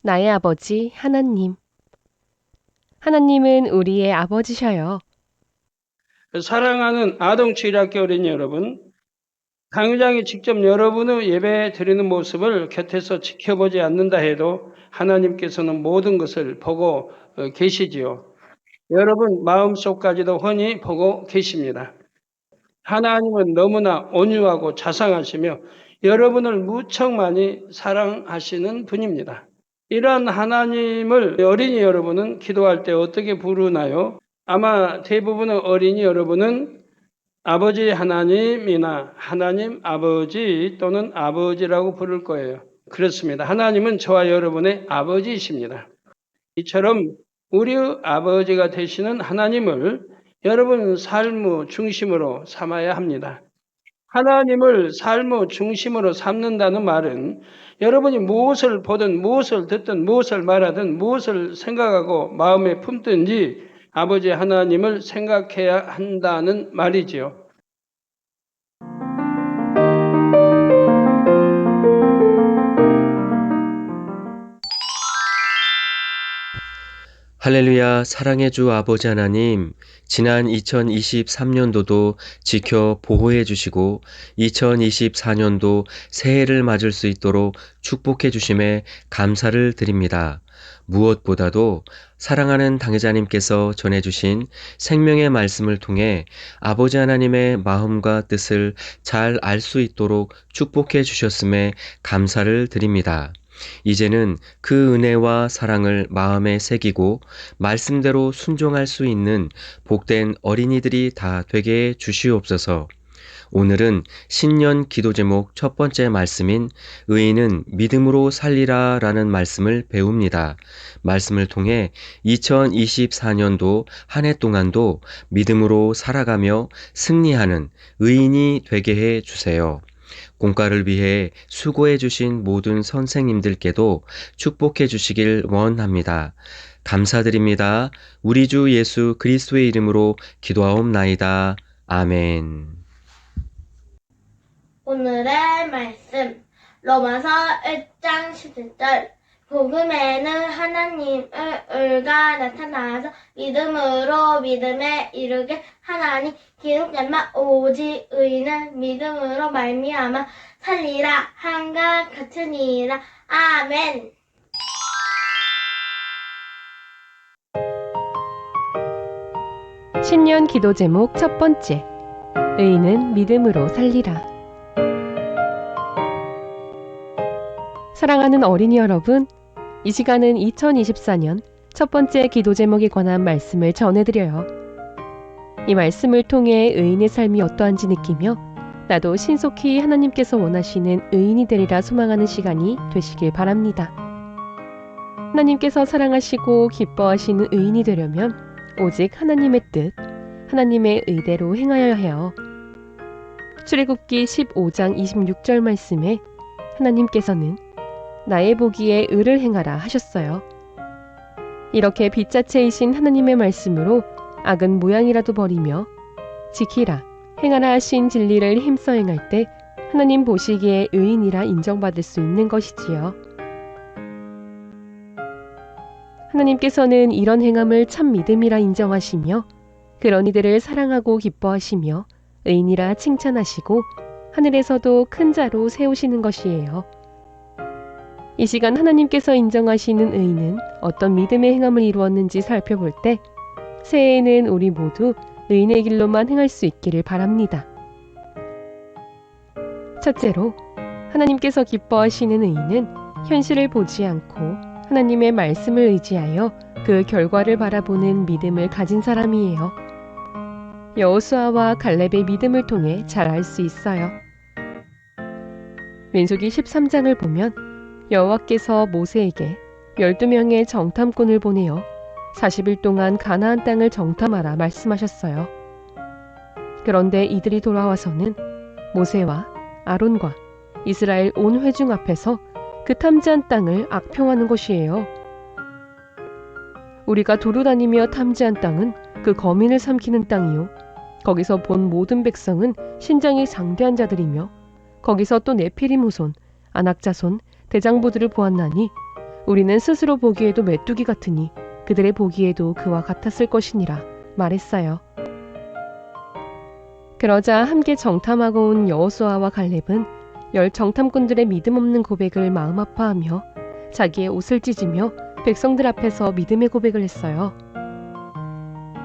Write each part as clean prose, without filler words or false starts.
나의 아버지 하나님. 하나님은 우리의 아버지셔요. 사랑하는 아동치유학교 어린이 여러분, 강의장이 직접 여러분의 예배 드리는 모습을 곁에서 지켜보지 않는다 해도 하나님께서는 모든 것을 보고 계시지요. 여러분 마음속까지도 훤히 보고 계십니다. 하나님은 너무나 온유하고 자상하시며 여러분을 무척 많이 사랑하시는 분입니다. 이러한 하나님을 어린이 여러분은 기도할 때 어떻게 부르나요? 아마 대부분의 어린이 여러분은 아버지 하나님이나 하나님 아버지 또는 아버지라고 부를 거예요. 그렇습니다. 하나님은 저와 여러분의 아버지이십니다. 이처럼 우리의 아버지가 되시는 하나님을 여러분 삶의 중심으로 삼아야 합니다. 하나님을 삶의 중심으로 삼는다는 말은 여러분이 무엇을 보든 무엇을 듣든 무엇을 말하든 무엇을 생각하고 마음에 품든지 아버지 하나님을 생각해야 한다는 말이지요. 할렐루야, 사랑의 주 아버지 하나님, 지난 2023년도도 지켜 보호해 주시고 2024년도 새해를 맞을 수 있도록 축복해 주심에 감사를 드립니다. 무엇보다도 사랑하는 당회자님께서 전해주신 생명의 말씀을 통해 아버지 하나님의 마음과 뜻을 잘 알 수 있도록 축복해 주셨음에 감사를 드립니다. 이제는 그 은혜와 사랑을 마음에 새기고 말씀대로 순종할 수 있는 복된 어린이들이 다 되게 해 주시옵소서. 오늘은 신년 기도 제목 첫 번째 말씀인 의인은 믿음으로 살리라 라는 말씀을 배웁니다. 말씀을 통해 2024년도 한 해 동안도 믿음으로 살아가며 승리하는 의인이 되게 해 주세요. 공과를 위해 수고해 주신 모든 선생님들께도 축복해 주시길 원합니다. 감사드립니다. 우리 주 예수 그리스도의 이름으로 기도하옵나이다. 아멘. 오늘의 말씀 로마서 1장 17절 복음에는 하나님의 의가 나타나서 믿음으로 믿음에 이르게 하나니 기록된바 오직 의인은 믿음으로 말미암아 살리라 한과 같으니라. 아멘. 신년 기도 제목 첫 번째. 의인은 믿음으로 살리라. 사랑하는 어린이 여러분, 이 시간은 2024년 첫 번째 기도 제목에 관한 말씀을 전해드려요. 이 말씀을 통해 의인의 삶이 어떠한지 느끼며 나도 신속히 하나님께서 원하시는 의인이 되리라 소망하는 시간이 되시길 바랍니다. 하나님께서 사랑하시고 기뻐하시는 의인이 되려면 오직 하나님의 뜻, 하나님의 의대로 행하여야 해요. 출애굽기 15장 26절 말씀에 하나님께서는 나의 보기에 의를 행하라 하셨어요. 이렇게 빛자체이신 하나님의 말씀으로 악은 모양이라도 버리며 지키라, 행하라 하신 진리를 힘써 행할 때 하나님 보시기에 의인이라 인정받을 수 있는 것이지요. 하나님께서는 이런 행함을 참 믿음이라 인정하시며 그런 이들을 사랑하고 기뻐하시며 의인이라 칭찬하시고 하늘에서도 큰 자로 세우시는 것이에요. 이 시간 하나님께서 인정하시는 의인은 어떤 믿음의 행함을 이루었는지 살펴볼 때 새해에는 우리 모두 의인의 길로만 행할 수 있기를 바랍니다. 첫째로, 하나님께서 기뻐하시는 의인은 현실을 보지 않고 하나님의 말씀을 의지하여 그 결과를 바라보는 믿음을 가진 사람이에요. 여호수아와 갈렙의 믿음을 통해 잘 알 수 있어요. 민수기 13장을 보면 여호와께서 모세에게 12명의 정탐꾼을 보내어 40일 동안 가나안 땅을 정탐하라 말씀하셨어요. 그런데 이들이 돌아와서는 모세와 아론과 이스라엘 온 회중 앞에서 그 탐지한 땅을 악평하는 것이에요. 우리가 두루 다니며 탐지한 땅은 그 거민을 삼키는 땅이요. 거기서 본 모든 백성은 신장이 장대한 자들이며 거기서 또 네피림 후손, 아낙 자손, 대장부들을 보았나니 우리는 스스로 보기에도 메뚜기 같으니 그들의 보기에도 그와 같았을 것이니라 말했어요. 그러자 함께 정탐하고 온 여호수아와 갈렙은 열 정탐꾼들의 믿음 없는 고백을 마음 아파하며 자기의 옷을 찢으며 백성들 앞에서 믿음의 고백을 했어요.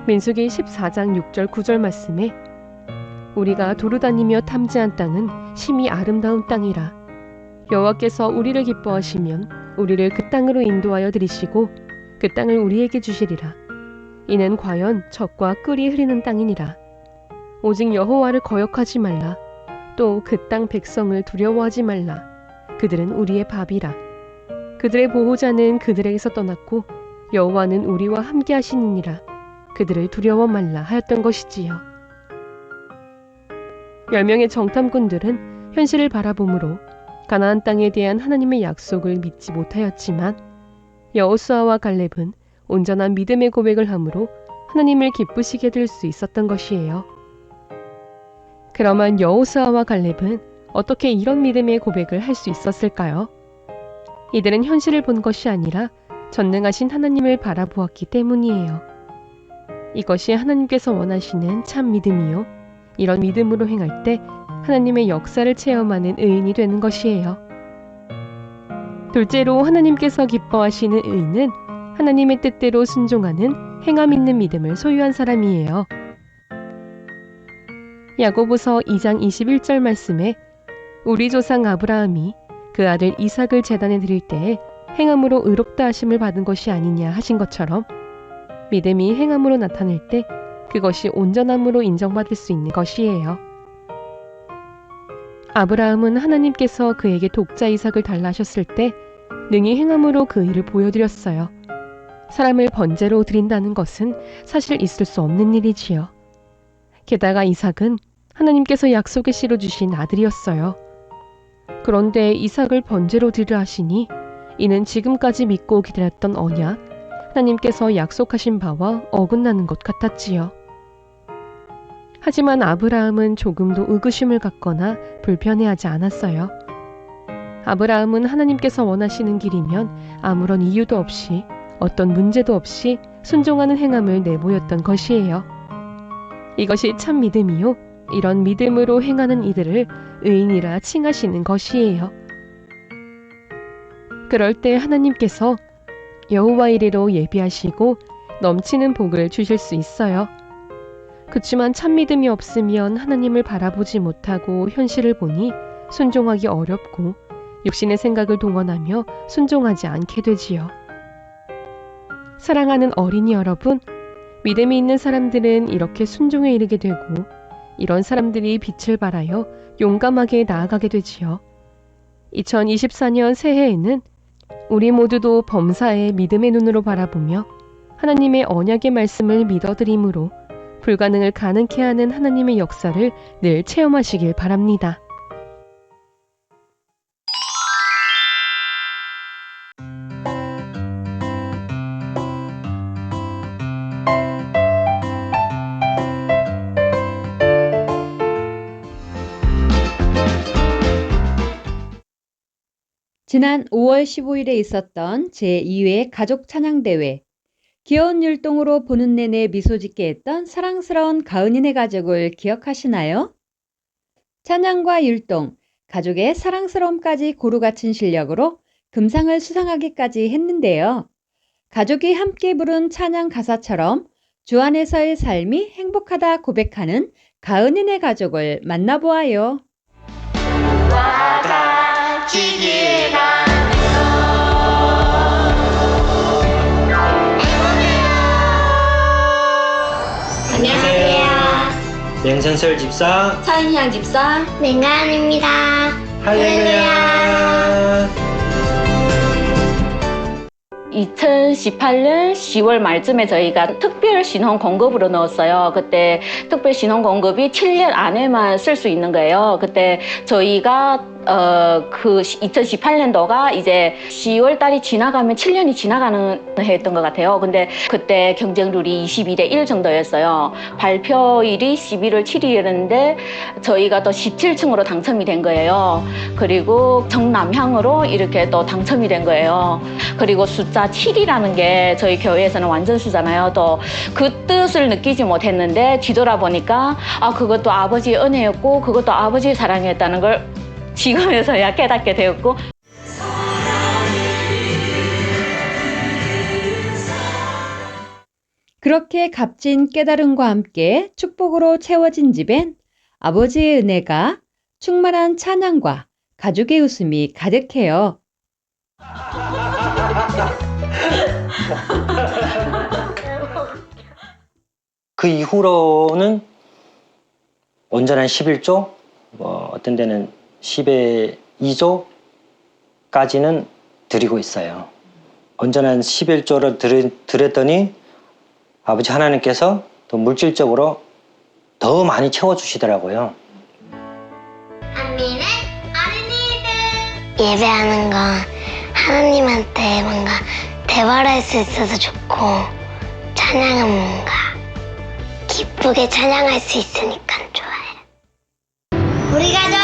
민수기 14장 6절 9절 말씀에 우리가 두루다니며 탐지한 땅은 심히 아름다운 땅이라 여호와께서 우리를 기뻐하시면 우리를 그 땅으로 인도하여 들이시고 그 땅을 우리에게 주시리라. 이는 과연 젖과 꿀이 흐르는 땅이니라. 오직 여호와를 거역하지 말라. 또 그 땅 백성을 두려워하지 말라. 그들은 우리의 밥이라. 그들의 보호자는 그들에게서 떠났고 여호와는 우리와 함께 하시느니라. 그들을 두려워 말라 하였던 것이지요. 10명의 정탐꾼들은 현실을 바라보므로 가나안 땅에 대한 하나님의 약속을 믿지 못하였지만 여호수아와 갈렙은 온전한 믿음의 고백을 함으로 하나님을 기쁘시게 될 수 있었던 것이에요. 그러면 여호수아와 갈렙은 어떻게 이런 믿음의 고백을 할 수 있었을까요? 이들은 현실을 본 것이 아니라 전능하신 하나님을 바라보았기 때문이에요. 이것이 하나님께서 원하시는 참 믿음이요. 이런 믿음으로 행할 때 하나님의 역사를 체험하는 의인이 되는 것이에요. 둘째로 하나님께서 기뻐하시는 의인은 하나님의 뜻대로 순종하는 행함 있는 믿음을 소유한 사람이에요. 야고보서 2장 21절 말씀에 우리 조상 아브라함이 그 아들 이삭을 제단에 드릴 때에 행함으로 의롭다 하심을 받은 것이 아니냐 하신 것처럼 믿음이 행함으로 나타낼 때 그것이 온전함으로 인정받을 수 있는 것이에요. 아브라함은 하나님께서 그에게 독자 이삭을 달라 하셨을 때 능히 행함으로 그 일을 보여드렸어요. 사람을 번제로 드린다는 것은 사실 있을 수 없는 일이지요. 게다가 이삭은 하나님께서 약속의 씨로 주신 아들이었어요. 그런데 이삭을 번제로 드리라 하시니 이는 지금까지 믿고 기다렸던 언약, 하나님께서 약속하신 바와 어긋나는 것 같았지요. 하지만 아브라함은 조금도 의구심을 갖거나 불편해하지 않았어요. 아브라함은 하나님께서 원하시는 길이면 아무런 이유도 없이 어떤 문제도 없이 순종하는 행함을 내보였던 것이에요. 이것이 참 믿음이요. 이런 믿음으로 행하는 이들을 의인이라 칭하시는 것이에요. 그럴 때 하나님께서 여호와 이레로 예비하시고 넘치는 복을 주실 수 있어요. 그치만 참 믿음이 없으면 하나님을 바라보지 못하고 현실을 보니 순종하기 어렵고 육신의 생각을 동원하며 순종하지 않게 되지요. 사랑하는 어린이 여러분, 믿음이 있는 사람들은 이렇게 순종에 이르게 되고 이런 사람들이 빛을 발하여 용감하게 나아가게 되지요. 2024년 새해에는 우리 모두도 범사에 믿음의 눈으로 바라보며 하나님의 언약의 말씀을 믿어드림으로 불가능을 가능케 하는 하나님의 역사를 늘 체험하시길 바랍니다. 지난 5월 15일에 있었던 제2회 가족 찬양대회, 귀여운 율동으로 보는 내내 미소 짓게 했던 사랑스러운 가은이네 가족을 기억하시나요? 찬양과 율동, 가족의 사랑스러움까지 고루 갖춘 실력으로 금상을 수상하기까지 했는데요. 가족이 함께 부른 찬양 가사처럼 주 안에서의 삶이 행복하다 고백하는 가은이네 가족을 만나보아요. 안녕하세요. 명선설 집사 서인향 집사 맹가연입니다. 할렐루야. 2018년 10월 말쯤에 저희가 특별 신혼 공급으로 넣었어요. 그때 특별 신혼 공급이 7년 안에만 쓸 수 있는 거예요. 그때 저희가 그 2018년도가 이제 10월 달이 지나가면 7년이 지나가는 해였던 것 같아요. 근데 그때 경쟁률이 22대 1 정도였어요. 발표일이 11월 7일이었는데 저희가 또 17층으로 당첨이 된 거예요. 그리고 정남향으로 이렇게 또 당첨이 된 거예요. 그리고 숫자 7이라는 게 저희 교회에서는 완전수잖아요. 또 그 뜻을 느끼지 못했는데 뒤돌아보니까 그것도 아버지의 은혜였고 그것도 아버지의 사랑이었다는 걸 지금에서야 깨닫게 되었고. 그렇게 값진 깨달음과 함께 축복으로 채워진 집엔 아버지의 은혜가 충만한 찬양과 가족의 웃음이 가득해요. 그 이후로는 온전한 11조, 어떤 데는 10의 2조까지는 드리고 있어요. 온전한 11조를 드렸더니 아버지 하나님께서 또 물질적으로 더 많이 채워주시더라고요. 안미는 어린이들 예배하는 건 하나님한테 뭔가 대화를 할 수 있어서 좋고 찬양은 뭔가 기쁘게 찬양할 수 있으니까 좋아요. 우리 가족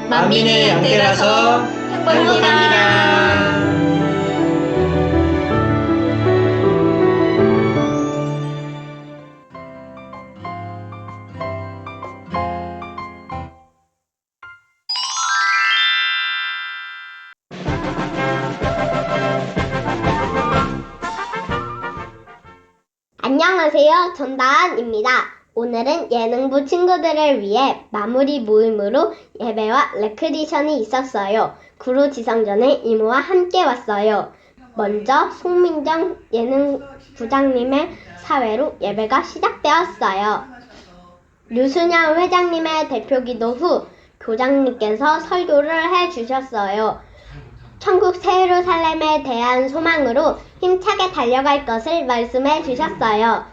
만민의 양떼라서 행복합니다. 안녕하세요. 전다한입니다. 오늘은 예능부 친구들을 위해 마무리 모임으로 예배와 레크리션이 있었어요. 구로 지성전에 이모와 함께 왔어요. 먼저 송민정 예능부장님의 사회로 예배가 시작되었어요. 류순영 회장님의 대표기도 후 교장님께서 설교를 해주셨어요. 천국 새 예루살렘에 대한 소망으로 힘차게 달려갈 것을 말씀해 주셨어요.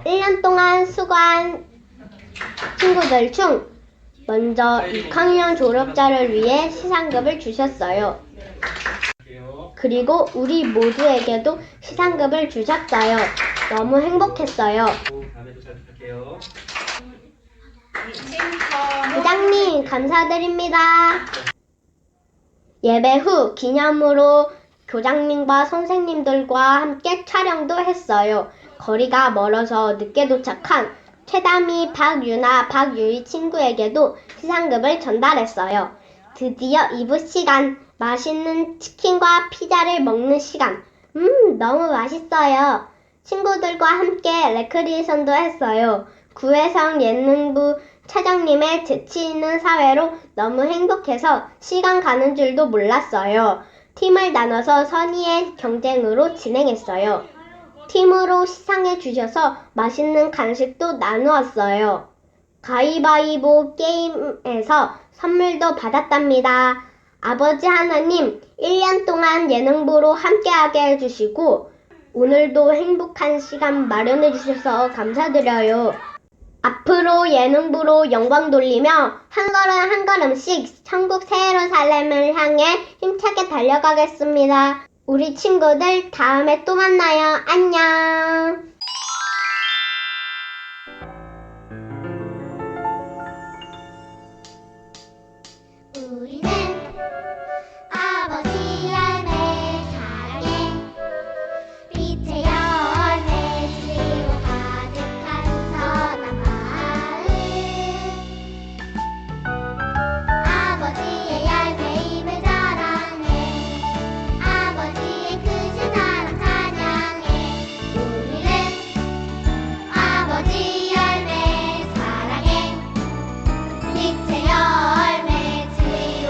1년 동안 수고한 친구들 중 먼저 6학년 졸업자를 위해 시상급을 주셨어요. 그리고 우리 모두에게도 시상급을 주셨어요. 너무 행복했어요. 부장님 감사드립니다. 예배 후 기념으로 교장님과 선생님들과 함께 촬영도 했어요. 거리가 멀어서 늦게 도착한 최다미, 박유나, 박유희 친구에게도 시상급을 전달했어요. 드디어 2부 시간, 맛있는 치킨과 피자를 먹는 시간. 너무 맛있어요. 친구들과 함께 레크리에이션도 했어요. 구혜성 예능부 차장님의 재치 있는 사회로 너무 행복해서 시간 가는 줄도 몰랐어요. 팀을 나눠서 선의의 경쟁으로 진행했어요. 팀으로 시상해 주셔서 맛있는 간식도 나누었어요. 가위바위보 게임에서 선물도 받았답니다. 아버지 하나님, 1년 동안 예능부로 함께하게 해주시고 오늘도 행복한 시간 마련해 주셔서 감사드려요. 앞으로 예능부로 영광 돌리며 한 걸음 한 걸음씩 천국 새 예루살렘을 향해 힘차게 달려가겠습니다. 우리 친구들 다음에 또 만나요. 안녕. 우리는 아버지 열매 사랑해 빛의 열매 주시로 가득한 선한 마을 아버지의 열매임을 자랑해 아버지의 크신 사랑 찬양해 우리는 아버지 열매 사랑해 빛의 열매 주시로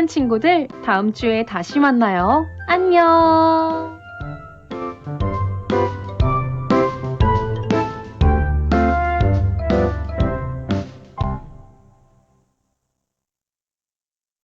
사랑하는 친구들, 다음 주에 다시 만나요. 안녕!